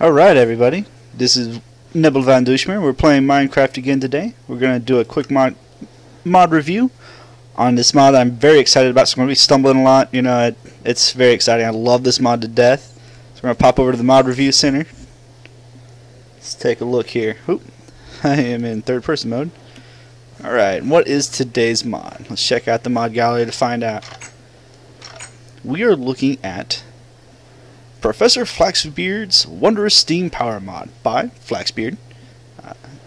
Alright everybody, this is Nebel Van Dushmer. We're playing Minecraft again today. We're going to do a quick mod review on this mod I'm very excited about. So I'm going to be stumbling a lot, it's very exciting. I love this mod to death. So we're going to pop over to the mod review center. Let's take a look here. Oop, I am in third person mode. Alright, what is today's mod? Let's check out the mod gallery to find out. We are looking at Professor Flaxbeard's Wondrous Steam Power mod by Flaxbeard.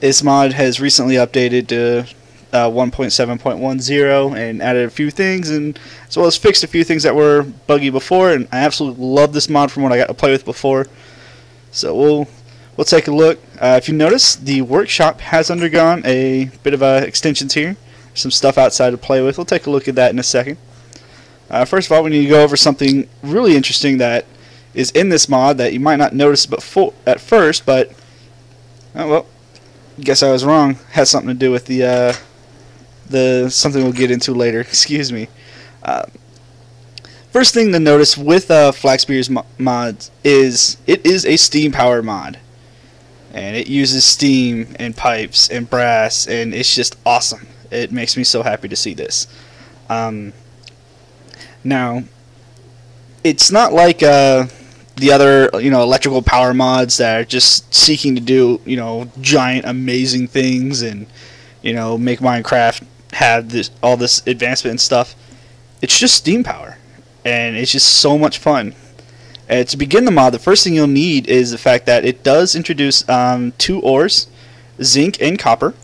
This mod has recently updated to 1.7.10 and added a few things, and as well as fixed a few things that were buggy before. And I absolutely love this mod from what I got to play with before. So we'll take a look. If you notice, the workshop has undergone a bit of extensions here. Some stuff outside to play with. We'll take a look at that in a second. First of all, we need to go over something really interesting that is in this mod that you might not notice at first, but oh well, guess I was wrong. Has something to do with the something we'll get into later. Excuse me. First thing to notice with Flaxbeard's mods is it is a steam power mod, and it uses steam and pipes and brass, and it's just awesome. It makes me so happy to see this. Now, it's not like the other, electrical power mods that are just seeking to do, giant, amazing things and, make Minecraft have all this advancement and stuff. It's just steam power, and it's just so much fun. And to begin the mod, the first thing you'll need is the fact that it does introduce 2 ores, zinc and copper.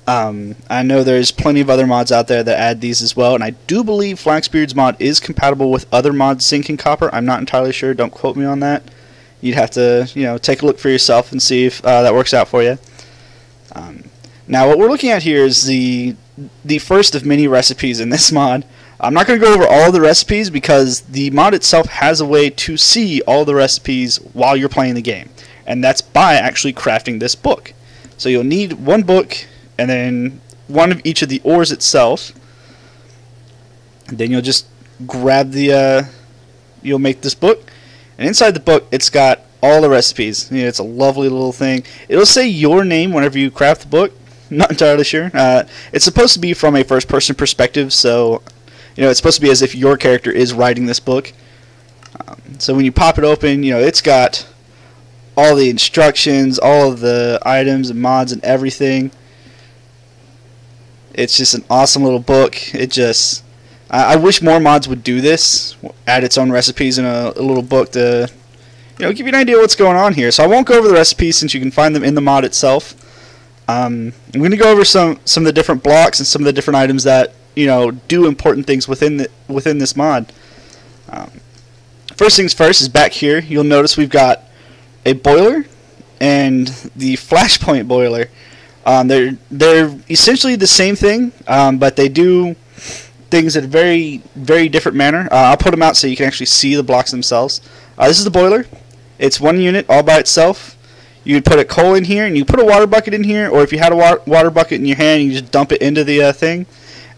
I know there's plenty of other mods out there that add these as well, and I do believe Flaxbeard's mod is compatible with other mods, zinc and copper. I'm not entirely sure. Don't quote me on that. You'd have to, take a look for yourself and see if that works out for you. Now, what we're looking at here is the first of many recipes in this mod. I'm not going to go over all of the recipes because the mod itself has a way to see all the recipes while you're playing the game, and that's by actually crafting this book. So you'll need one book, and then one of each of the ores itself. And then you'll just grab you'll make this book, and inside the book it's got all the recipes. It's a lovely little thing. It'll say your name whenever you craft the book. Not entirely sure. It's supposed to be from a first-person perspective, so it's supposed to be as if your character is writing this book. So when you pop it open, it's got all the instructions, all of the items and mods and everything. It's just an awesome little book. I wish more mods would do this, add its own recipes in a little book to, give you an idea what's going on here. So I won't go over the recipes since you can find them in the mod itself. I'm going to go over some of the different blocks and some of the different items that do important things within this mod. First things first is back here. You'll notice we've got a boiler and the flashpoint boiler. They're essentially the same thing, but they do things in a very, very different manner. I'll put them out so you can actually see the blocks themselves. This is the boiler. It's one unit all by itself. You would put a coal in here, and you put a water bucket in here, or if you had a water bucket in your hand, you just dump it into the thing,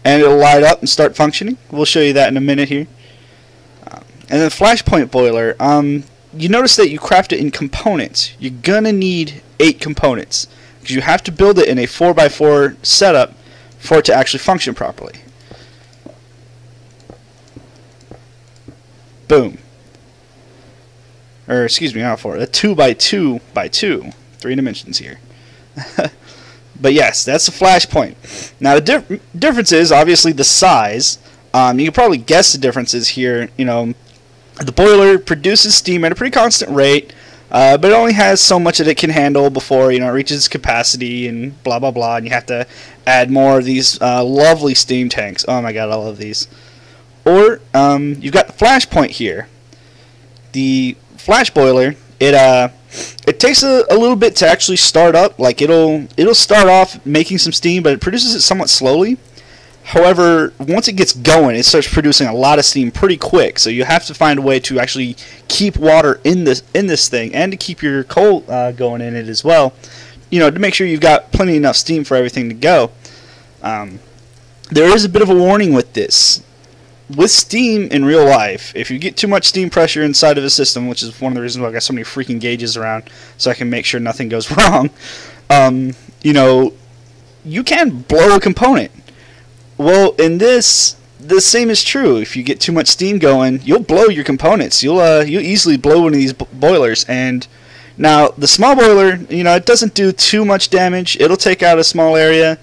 and it'll light up and start functioning. We'll show you that in a minute here. And the flashpoint boiler, you notice that you craft it in components. You're going to need 8 components, because you have to build it in a 4x4 setup for it to actually function properly. Boom. Or excuse me, not 4. A 2x2x2. 3 dimensions here. But yes, that's the flashpoint. Now the difference is obviously the size. You can probably guess the differences here. The boiler produces steam at a pretty constant rate. But it only has so much that it can handle before it reaches its capacity and blah blah blah, and you have to add more of these lovely steam tanks. Oh my god, I love these. Or you've got the flashpoint here. The flash boiler, it takes a little bit to actually start up. Like it'll start off making some steam, but it produces it somewhat slowly. However, once it gets going, it starts producing a lot of steam pretty quick. So you have to find a way to actually keep water in this thing, and to keep your coal going in it as well. To make sure you've got plenty enough steam for everything to go. There is a bit of a warning with this. with steam in real life, if you get too much steam pressure inside of a system, which is one of the reasons why I got so many freaking gauges around, so I can make sure nothing goes wrong, you know, you can blow a component. Well, in this, the same is true. If you get too much steam going, you'll blow your components. You'll easily blow one of these boilers. And now the small boiler, you know, it doesn't do too much damage. It'll take out a small area,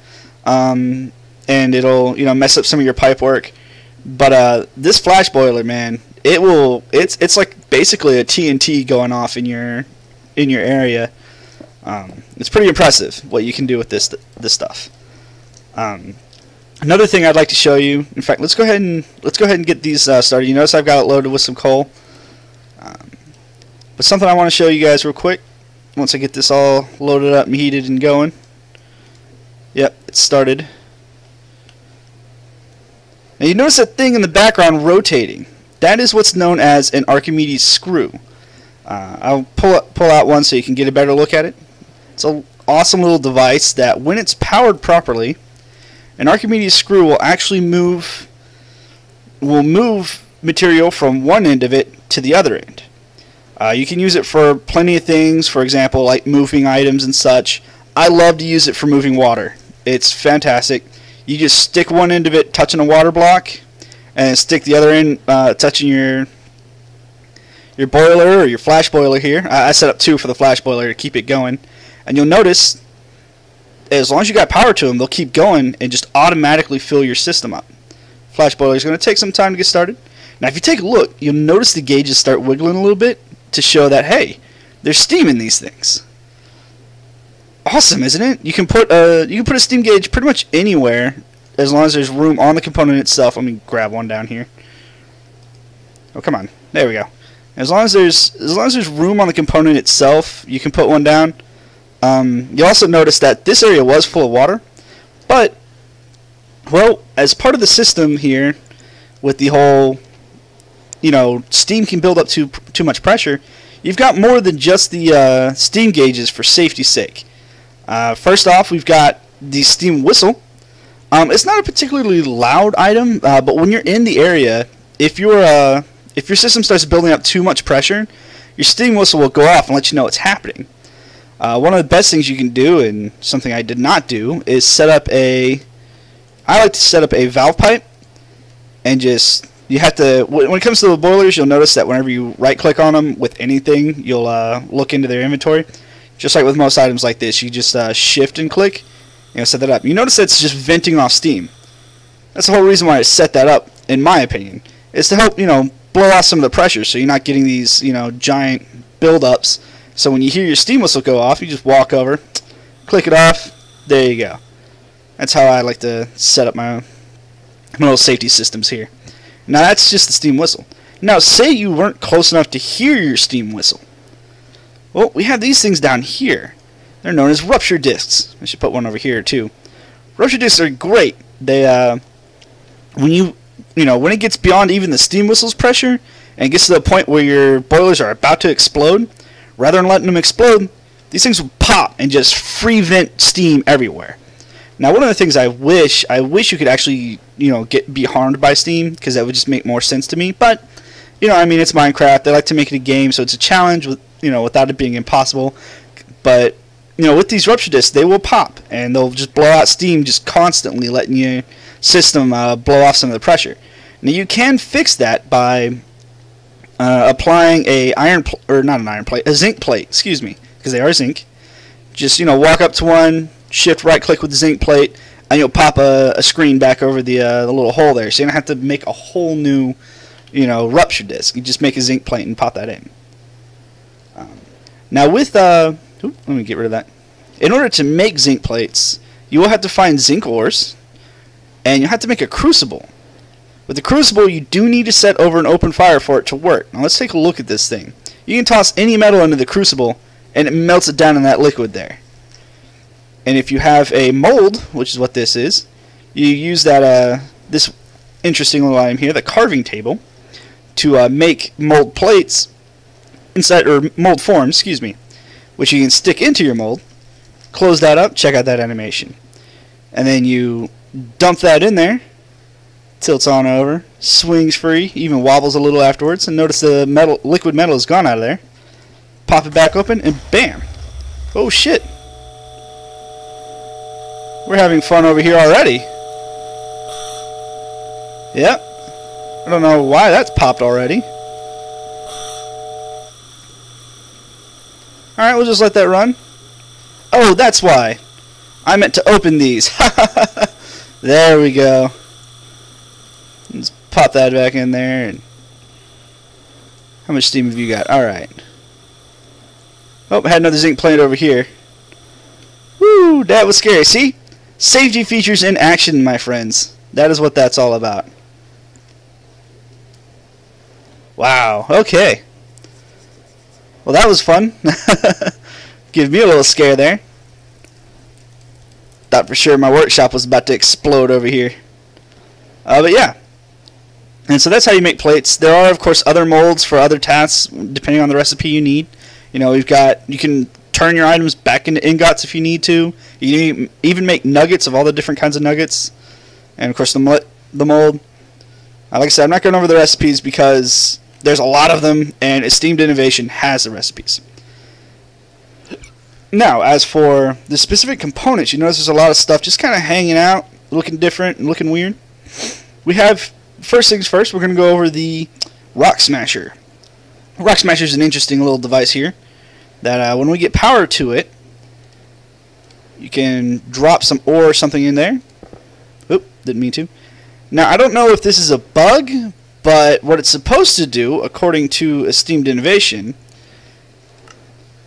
and it'll, you know, mess up some of your pipe work. But this flash boiler, man, it will. It's like basically a TNT going off in your area. It's pretty impressive what you can do with this stuff. Another thing I'd like to show you. In fact, let's go ahead and get these started. You notice I've got it loaded with some coal. But something I want to show you guys real quick. Once I get this all loaded up and heated and going. Yep, it's started. Now you notice that thing in the background rotating. That is what's known as an Archimedes screw. I'll pull out one so you can get a better look at it. It's an awesome little device that, when it's powered properly, an Archimedes screw will actually move material from one end of it to the other end. You can use it for plenty of things. For example, like moving items and such. I love to use it for moving water. It's fantastic. You just stick one end of it touching a water block, and stick the other end touching your boiler or your flash boiler here. I set up two for the flash boiler to keep it going, and you'll notice as long as you got power to them, they'll keep going and just automatically fill your system up. Flash boiler is going to take some time to get started. Now, if you take a look, you'll notice the gauges start wiggling a little bit to show that, hey, there's steam in these things. Awesome, isn't it? You can put a steam gauge pretty much anywhere as long as there's room on the component itself. Let me grab one down here. Oh, come on. There we go. As long as there's room on the component itself, you can put one down. You'll also notice that this area was full of water, but, well, as part of the system here, with the whole, you know, steam can build up too much pressure, you've got more than just the steam gauges for safety's sake. First off, we've got the steam whistle. It's not a particularly loud item, but when you're in the area, if your system starts building up too much pressure, your steam whistle will go off and let you know it's happening. One of the best things you can do, and something I did not do, is set up I like to set up a valve pipe, and just, you have to, when it comes to the boilers, you'll notice that whenever you right click on them with anything, you'll look into their inventory. Just like with most items like this, you just shift and click, and set that up. You notice that it's just venting off steam. That's the whole reason why I set that up, in my opinion, is to help, you know, blow off some of the pressure, so you're not getting these, you know, giant buildups. So when you hear your steam whistle go off, you just walk over, click it off, there you go. That's how I like to set up my little safety systems here. Now that's just the steam whistle. Now say you weren't close enough to hear your steam whistle. Well, we have these things down here. They're known as rupture discs. I should put one over here too. Rupture discs are great. They when it gets beyond even the steam whistle's pressure and gets to the point where your boilers are about to explode, rather than letting them explode, these things will pop and just free vent steam everywhere. Now, one of the things I wish you could actually, you know, be harmed by steam, because that would just make more sense to me. But, you know, I mean, it's Minecraft. They like to make it a game, so it's a challenge with, you know, without it being impossible. But, you know, with these rupture discs, they will pop and they'll just blow out steam, just constantly letting your system blow off some of the pressure. Now, you can fix that by applying a zinc plate, excuse me, because they are zinc. Just, you know, walk up to one, shift right click with the zinc plate, and you'll pop a screen back over the little hole there. So you don't have to make a whole new, you know, rupture disc. You just make a zinc plate and pop that in. Now with let me get rid of that. In order to make zinc plates, you will have to find zinc ores, and you'll have to make a crucible. With the crucible, you do need to set over an open fire for it to work. Now let's take a look at this thing. You can toss any metal into the crucible, and it melts it down in that liquid there. And if you have a mold, which is what this is, you use that this interesting little item here, the carving table, to make mold plates inside, or mold forms, excuse me, which you can stick into your mold. Close that up. Check out that animation, and then you dump that in there. Tilts on over, swings free, even wobbles a little afterwards, and notice the liquid metal is gone out of there. Pop it back open, and bam! Oh shit! We're having fun over here already. Yep. I don't know why that's popped already. Alright, we'll just let that run. Oh, that's why. I meant to open these. There we go. Let's pop that back in there. And how much steam have you got? Alright. Oh, I had another zinc plate over here. Woo, that was scary. See? Safety features in action, my friends. That is what that's all about. Wow, okay. Well, that was fun. Give me a little scare there. Thought for sure my workshop was about to explode over here. But yeah. And so that's how you make plates. There are, of course, other molds for other tasks, depending on the recipe you need. You know, you can turn your items back into ingots if you need to. You can even make nuggets of all the different kinds of nuggets. And, of course, the mold. Like I said, I'm not going over the recipes because there's a lot of them, and Esteemed Innovation has the recipes. Now, as for the specific components, you notice there's a lot of stuff just kind of hanging out, looking different and looking weird. We have, first things first, we're going to go over the Rock Smasher. Rock Smasher is an interesting little device here that when we get power to it, you can drop some ore or something in there. Oop, didn't mean to. Now, I don't know if this is a bug, but what it's supposed to do, according to Esteemed Innovation,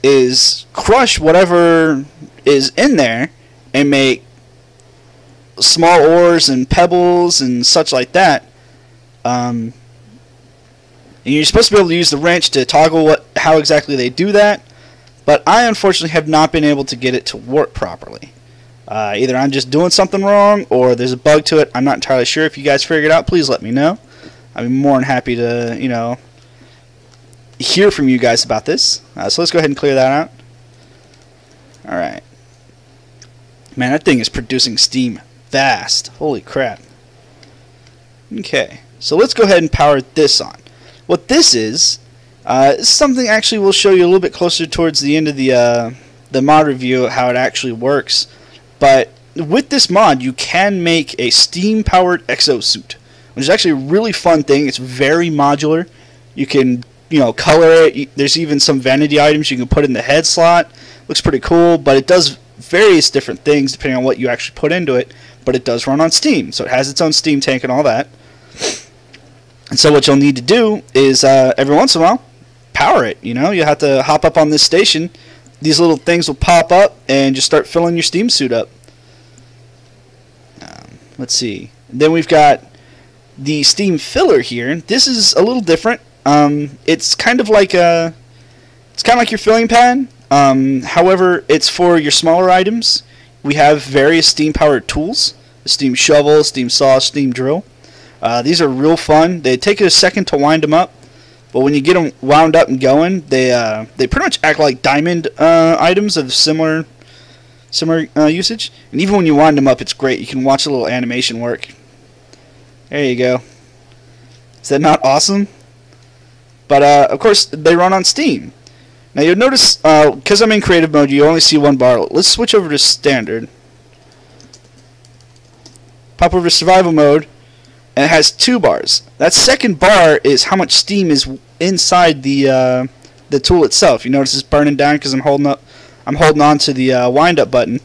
is crush whatever is in there and make small ores and pebbles and such like that. And you're supposed to be able to use the wrench to toggle how exactly they do that, but I unfortunately have not been able to get it to work properly. Either I'm just doing something wrong or there's a bug to it. I'm not entirely sure. If you guys figure it out, please let me know. I'd be more than happy to, you know, hear from you guys about this. So let's go ahead and clear that out. Alright. Man, that thing is producing steam fast. Holy crap. Okay, so let's go ahead and power this on. What this is something actually we'll show you a little bit closer towards the end of the mod review, how it actually works. But with this mod, you can make a steam-powered exosuit, which is actually a really fun thing. It's very modular. You can, you know, color it. There's even some vanity items you can put in the head slot. Looks pretty cool, but it does various different things depending on what you actually put into it. But it does run on steam, so it has its own steam tank and all that. And so what you'll need to do is every once in a while, power it. You know, you have to hop up on this station. These little things will pop up and just start filling your steam suit up. Let's see. Then we've got the steam filler here. This is a little different. It's kind of like your filling pad. However, it's for your smaller items. We have various steam-powered tools: the steam shovel, steam saw, steam drill. These are real fun. They take a second to wind them up, but when you get them wound up and going, they pretty much act like diamond items of similar usage. And even when you wind them up, it's great. You can watch a little animation work. There you go. Is that not awesome? But of course, they run on steam. Now you'll notice, because I'm in creative mode, you only see one bar. Let's switch over to standard. Pop over to survival mode, and it has 2 bars. That second bar is how much steam is inside the tool itself. You notice it's burning down because I'm holding on to the wind up button.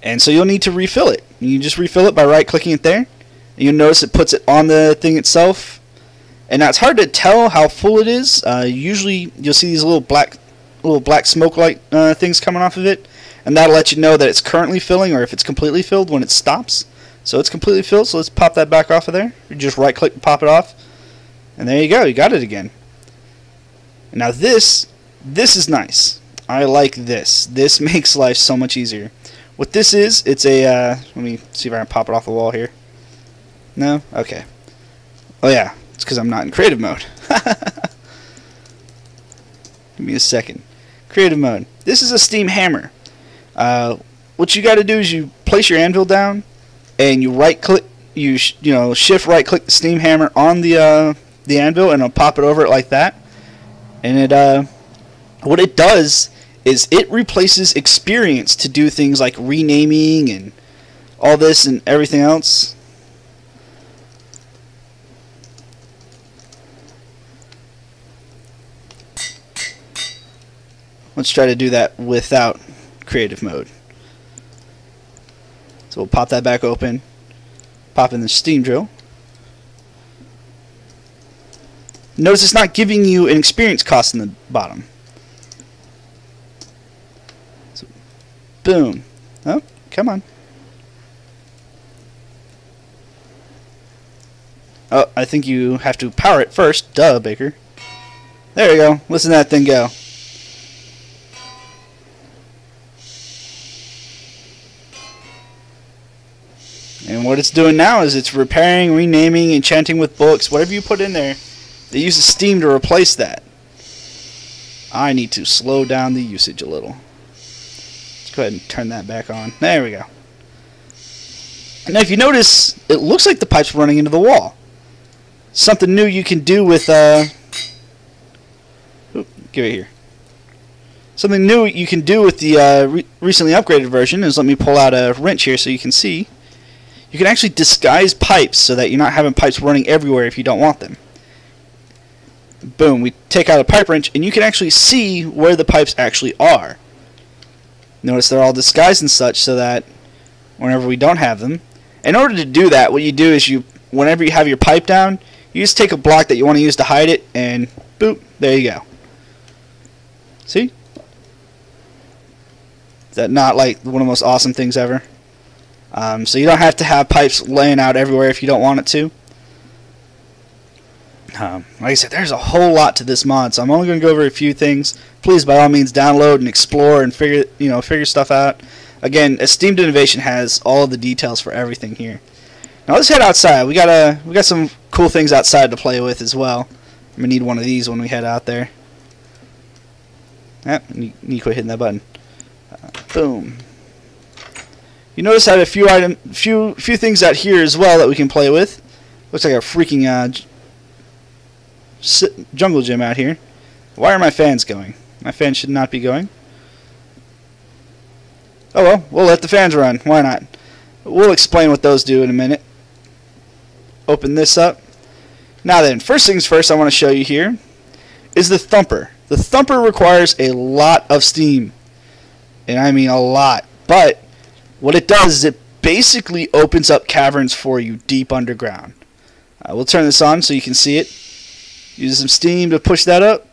And so you'll need to refill it. You just refill it by right clicking it there. And you'll notice it puts it on the thing itself. And now it's hard to tell how full it is. Usually you'll see these little black smoke-like things coming off of it, and that'll let you know that it's currently filling or if it's completely filled when it stops. So it's completely filled, so let's pop that back off of there. You just right-click and pop it off, and there you go. You got it again. And now this is nice. I like this. This makes life so much easier. What this is, it's a let me see if I can pop it off the wall here. No? Okay. Oh yeah. It's because I'm not in creative mode. Give me a second. Creative mode. This is a steam hammer. What you got to do is you place your anvil down, and you right click, you know, shift right click the steam hammer on the anvil, and it'll pop it over it like that. And it what it does is it replaces experience to do things like renaming and all this and everything else. Let's try to do that without creative mode. So we'll pop that back open, pop in the steam drill. Notice it's not giving you an experience cost in the bottom. So, boom. Oh, come on. Oh, I think you have to power it first. Duh, Baker. There you go. Listen to that thing go. And what it's doing now is it's repairing, renaming, enchanting with books, whatever you put in there. They use steam to replace that. I need to slow down the usage a little. Let's go ahead and turn that back on. There we go. Now if you notice, it looks like the pipe's running into the wall. Something new you can do with give it here. Something new you can do with the recently upgraded version is, let me pull out a wrench here so you can see. You can actually disguise pipes so that you're not having pipes running everywhere if you don't want them. Boom, we take out a pipe wrench and you can actually see where the pipes actually are. Notice they're all disguised and such so that whenever we don't have them. In order to do that, what you do is whenever you have your pipe down, you just take a block that you want to use to hide it and boop, there you go. See? Is that not like one of the most awesome things ever? So you don't have to have pipes laying out everywhere if you don't want it to. Like I said, there's a whole lot to this mod, so I'm only going to go over a few things. Please, by all means, download and explore and figure stuff out. Again, Esteemed Innovation has all of the details for everything here. Now let's head outside. We got some cool things outside to play with as well. I'm gonna need one of these when we head out there. Yep, need to quit hitting that button. Boom. You notice I have a few things out here as well that we can play with. Looks like a freaking jungle gym out here. Why are my fans going? My fans should not be going. Oh well, we'll let the fans run. Why not? We'll explain what those do in a minute. Open this up. Now then, first things first I want to show you here is the thumper. The thumper requires a lot of steam. And I mean a lot. But what it does is it basically opens up caverns for you deep underground. We'll turn this on so you can see it. Use some steam to push that up.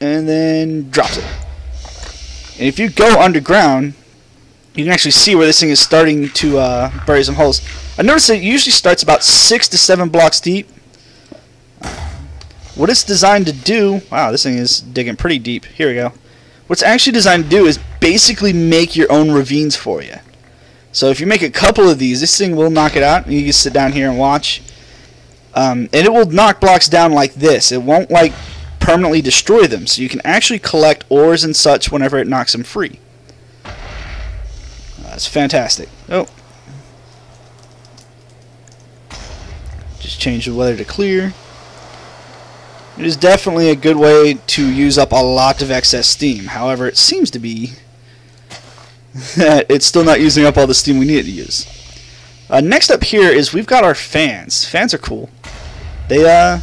And then drops it. And if you go underground, you can actually see where this thing is starting to bury some holes. I noticed it usually starts about 6 to 7 blocks deep. What it's designed to do... Wow, this thing is digging pretty deep. Here we go. What it's actually designed to do is basically make your own ravines for you. So if you make a couple of these, this thing will knock it out. And you can sit down here and watch. And it will knock blocks down like this. It won't like permanently destroy them. So you can actually collect ores and such whenever it knocks them free. That's fantastic. Oh. Just change the weather to clear. It is definitely a good way to use up a lot of excess steam. However, it seems to be that it's still not using up all the steam we need it to use. Next up here is we've got our fans. Fans are cool. They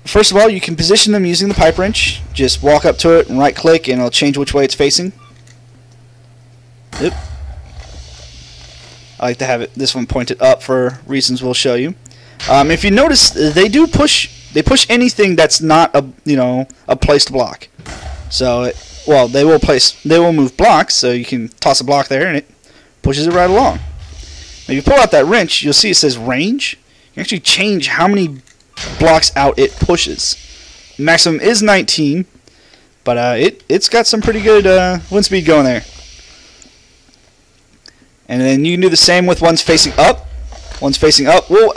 first of all, you can position them using the pipe wrench. Just walk up to it and right click and it'll change which way it's facing. Yep. I like to have this one pointed up for reasons we'll show you. If you notice, they push anything that's not a placed block. So they will move blocks, so you can toss a block there and it pushes it right along. Now if you pull out that wrench, you'll see it says range. You can actually change how many blocks out it pushes. Maximum is 19, but it's got some pretty good wind speed going there. And then you can do the same with ones facing up. Ones facing up will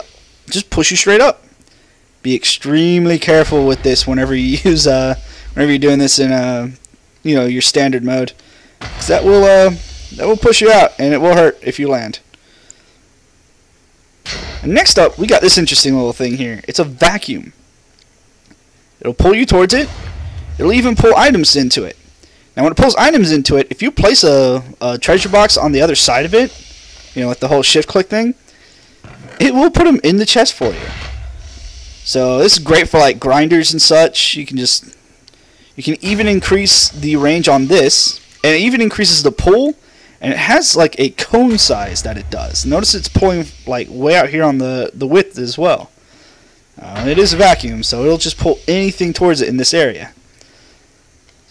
just push you straight up. Be extremely careful with this whenever you use whenever you're doing this in your standard mode, 'cause that will That will push you out, and it will hurt if you land. And next up, we got this interesting little thing here. It's a vacuum. It'll pull you towards it. It'll even pull items into it. Now, when it pulls items into it, if you place a treasure box on the other side of it, you know, with the whole shift click thing, it will put them in the chest for you. So this is great for like grinders and such. You can even increase the range on this, and it even increases the pull, and it has like a cone size that it does. Notice it's pulling like way out here on the width as well. It is a vacuum, so it'll just pull anything towards it in this area.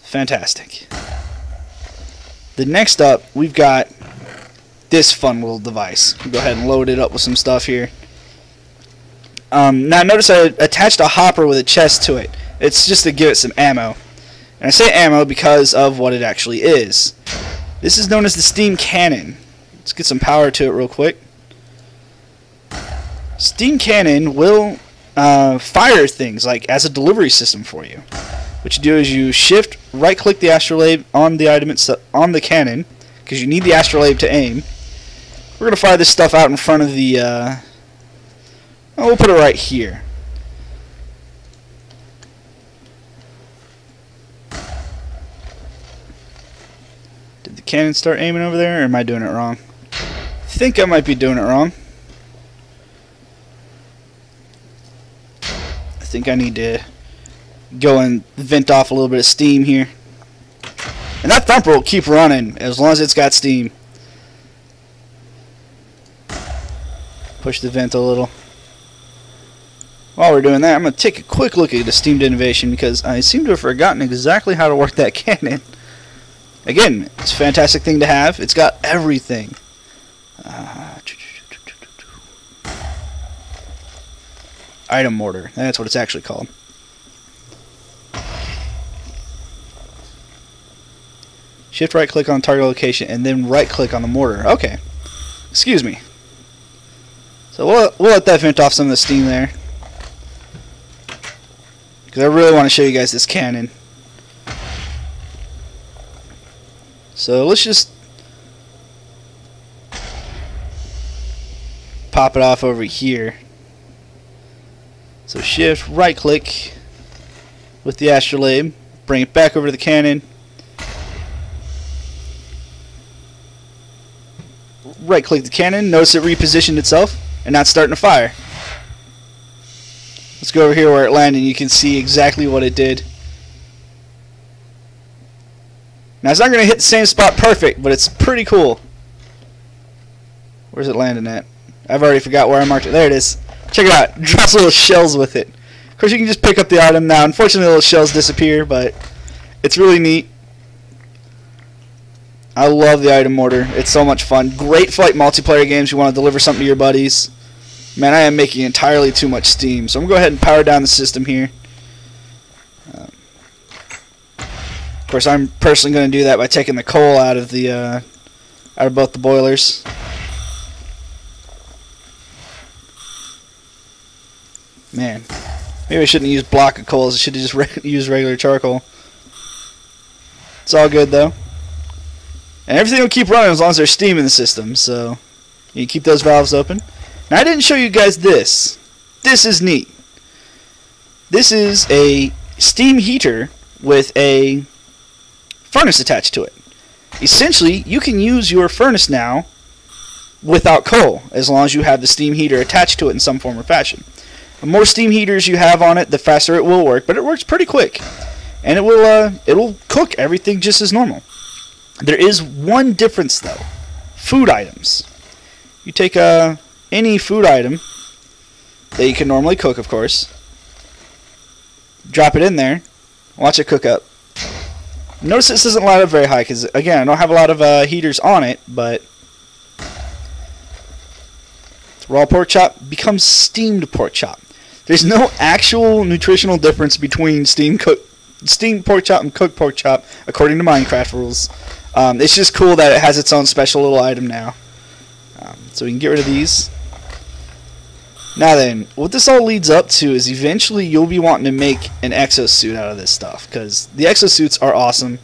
Fantastic. The next up, we've got this fun little device. We'll go ahead and load it up with some stuff here. Now notice I attached a hopper with a chest to it. It's just to give it some ammo. And I say ammo because of what it actually is. This is known as the steam cannon. Let's get some power to it real quick. Steam cannon will fire things like as a delivery system for you. What you do is you shift, right click the astrolabe on the item on the cannon, because you need the astrolabe to aim. We're gonna fire this stuff out in front of the we'll put it right here. Did the cannon start aiming over there, or am I doing it wrong? I think I might be doing it wrong. I think I need to go and vent off a little bit of steam here. And that thumper will keep running as long as it's got steam. Push the vent a little. While we're doing that, I'm going to take a quick look at the steam detonation because I seem to have forgotten exactly how to work that cannon. Again, it's a fantastic thing to have. It's got everything. Item mortar. That's what it's actually called. Shift right click on target location and then right click on the mortar. Okay. Excuse me. So we'll let that vent off some of the steam there. Because I really want to show you guys this cannon. So let's just pop it off over here. So shift right click with the astrolabe. Bring it back over to the cannon. Right click the cannon, notice it repositioned itself and not starting to fire. Let's go over here where it landed and you can see exactly what it did. Now it's not going to hit the same spot perfect, but it's pretty cool. Where's it landing at? I've already forgot where I marked it. There it is. Check it out. It drops little shells with it. Of course you can just pick up the item now. Unfortunately the little shells disappear, but it's really neat. I love the item mortar. It's so much fun. Great for like multiplayer games. You want to deliver something to your buddies. Man, I am making entirely too much steam. So I'm going to go ahead and power down the system here. Of course, I'm personally going to do that by taking the coal out of both the boilers. Man, maybe I shouldn't use block of coals. I should have just used regular charcoal. It's all good though. And everything will keep running as long as there's steam in the system, so you keep those valves open. Now I didn't show you guys this. This is neat. This is a steam heater with a furnace attached to it. Essentially, you can use your furnace now without coal, as long as you have the steam heater attached to it in some form or fashion. The more steam heaters you have on it, the faster it will work, but it works pretty quick. And it'll cook everything just as normal. There is one difference though. Food items. You take any food item that you can normally cook, of course. Drop it in there. Watch it cook up. Notice this doesn't light up very high because, again, I don't have a lot of heaters on it, but raw pork chop becomes steamed pork chop. There's no actual nutritional difference between steamed pork chop and cooked pork chop, according to Minecraft rules. It's just cool that it has its own special little item now. So we can get rid of these. Now then, what this all leads up to is eventually you'll be wanting to make an exosuit out of this stuff, because the exosuits are awesome.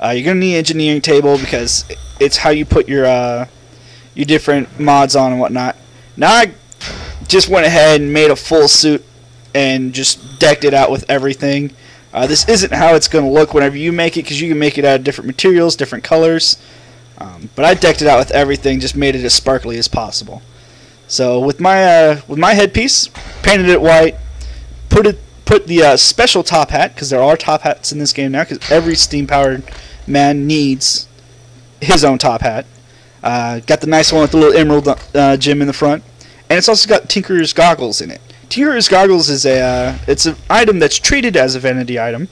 You're gonna need an engineering table because it's how you put your different mods on and whatnot. Now I just went ahead and made a full suit and just decked it out with everything. This isn't how it's going to look whenever you make it, because you can make it out of different materials, different colors. But I decked it out with everything, just made it as sparkly as possible. So with my headpiece, painted it white, put the special top hat, because there are top hats in this game now, because every steam-powered man needs his own top hat. Got the nice one with the little emerald gem in the front, and it's also got Tinker's goggles in it. Tinker's goggles is it's an item that's treated as a vanity item,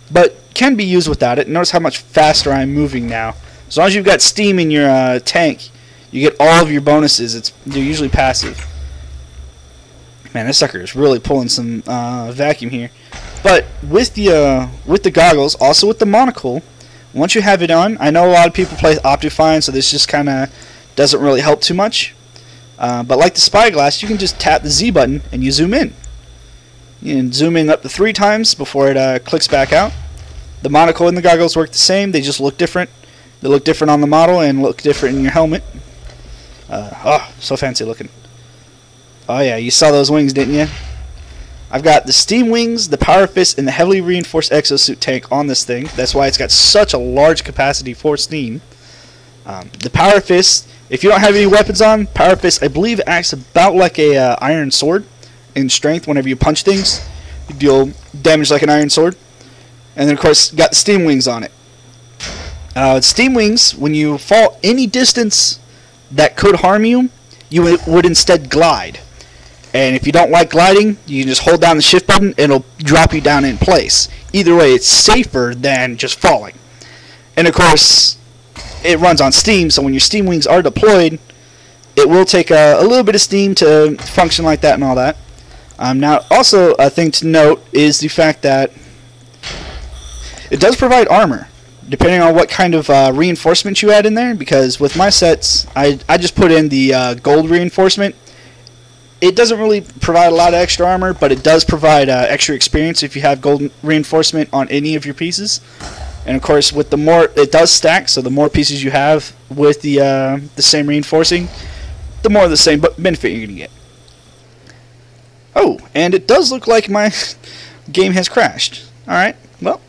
but can be used without it. Notice how much faster I'm moving now. As long as you've got steam in your tank, you get all of your bonuses. They're usually passive. Man, this sucker is really pulling some vacuum here. But with the goggles, also with the monocle, once you have it on, I know a lot of people play Optifine, so this just kind of doesn't really help too much. But like the spyglass, you can just tap the Z button and you zoom in. You can zoom in up to 3 times before it clicks back out. The monocle and the goggles work the same, they just look different. They look different on the model and look different in your helmet. Oh, so fancy looking. Oh yeah, you saw those wings, didn't you? I've got the steam wings, the power fist, and the heavily reinforced exosuit tank on this thing. That's why it's got such a large capacity for steam. The power fist, if you don't have any weapons on, power fist I believe acts about like a iron sword in strength. Whenever you punch things, you deal damage like an iron sword. And then of course got the steam wings on it. Steam wings, when you fall any distance that could harm you, you would instead glide. And if you don't like gliding, you can just hold down the shift button and it'll drop you down in place. Either way, it's safer than just falling. And of course, it runs on steam, so when your steam wings are deployed, it will take a little bit of steam to function like that and all that. Now, also a thing to note is the fact that it does provide armor, depending on what kind of reinforcement you add in there, because with my sets, I just put in the gold reinforcement. It doesn't really provide a lot of extra armor, but it does provide extra experience if you have gold reinforcement on any of your pieces. And of course, with the more it does stack, so the more pieces you have with the same reinforcing, the more of the same benefit you're gonna get. Oh, and it does look like my game has crashed. All right, well,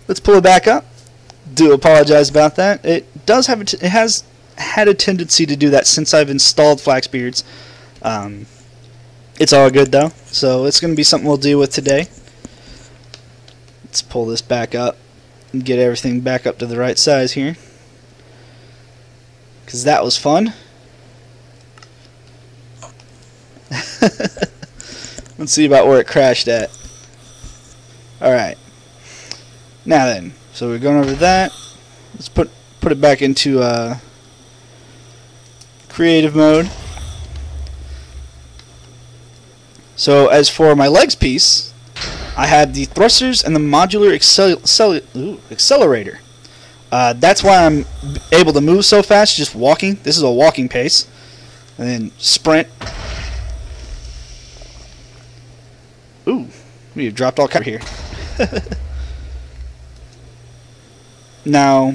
let's pull it back up. Do apologize about that. It does have it has had a tendency to do that since I've installed Flaxbeards. It's all good though, so it's going to be something we'll deal with today. Let's pull this back up and get everything back up to the right size here, because that was fun. Let's see about where it crashed at. Alright, now then, so we're going over that. Let's put it back into creative mode. So as for my legs piece, I have the thrusters and the modular accelerator. That's why I'm able to move so fast just walking. This is a walking pace. And then sprint. Ooh, we have dropped all kinds here. Now,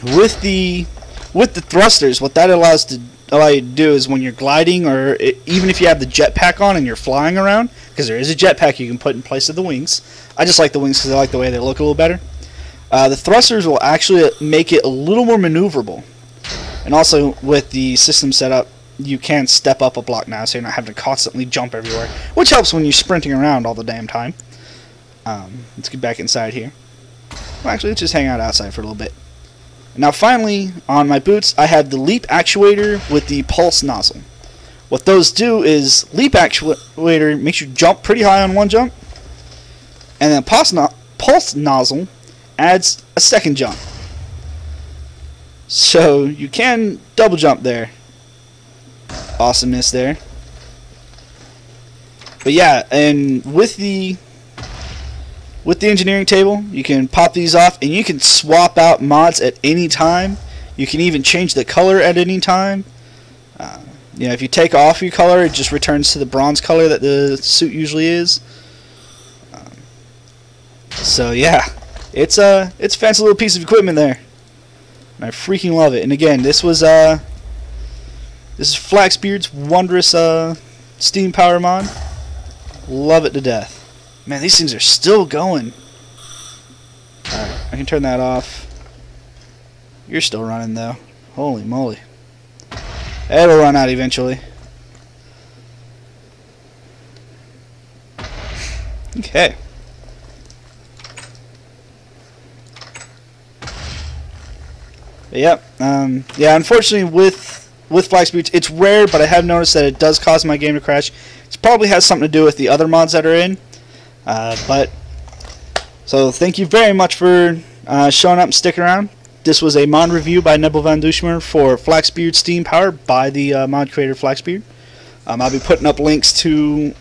with the thrusters, what that allows you to do is when you're gliding, or even if you have the jetpack on and you're flying around, because there is a jetpack you can put in place of the wings. I just like the wings because I like the way they look a little better. The thrusters will actually make it a little more maneuverable. And also with the system setup, you can step up a block now, so you're not having to constantly jump everywhere, which helps when you're sprinting around all the damn time. Let's get back inside here. Well, actually, let's just hang out outside for a little bit. Now finally, on my boots, I have the leap actuator with the pulse nozzle. What those do is, leap actuator makes you jump pretty high on one jump, and then pulse nozzle adds a second jump. So you can double jump there. Awesomeness there. But yeah, and with the engineering table, you can pop these off and you can swap out mods at any time. You can even change the color at any time. You know, if you take off your color, it just returns to the bronze color that the suit usually is. So yeah, it's a fancy little piece of equipment there, and I freaking love it. And again, this is Flaxbeard's Wondrous steam power mod. Love it to death. Man, these things are still going. Alright, I can turn that off. You're still running though. Holy moly. It'll run out eventually. Okay. But yep. Yeah, unfortunately with Flaxbeard, it's rare, but I have noticed that it does cause my game to crash. It probably has something to do with the other mods that are in. So thank you very much for showing up and sticking around. This was a mod review by Nebel Van Dushmer for Flaxbeard Steam Power by the mod creator Flaxbeard. I'll be putting up links to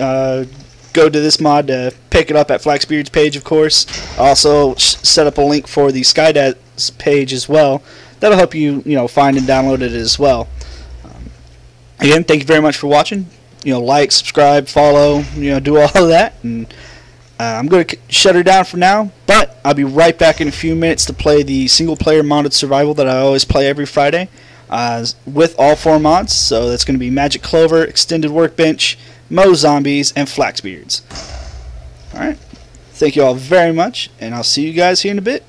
go to this mod to pick it up at Flaxbeard's page, of course. I'll also set up a link for the Skydad's page as well. That'll help you, find and download it as well. Again, thank you very much for watching. Like, subscribe, follow, do all of that. And I'm going to shut her down for now, but I'll be right back in a few minutes to play the single-player modded survival that I always play every Friday with all 4 mods. So that's going to be Magic Clover, Extended Workbench, Mo Zombies, and Flaxbeards. Alright, thank you all very much, and I'll see you guys here in a bit.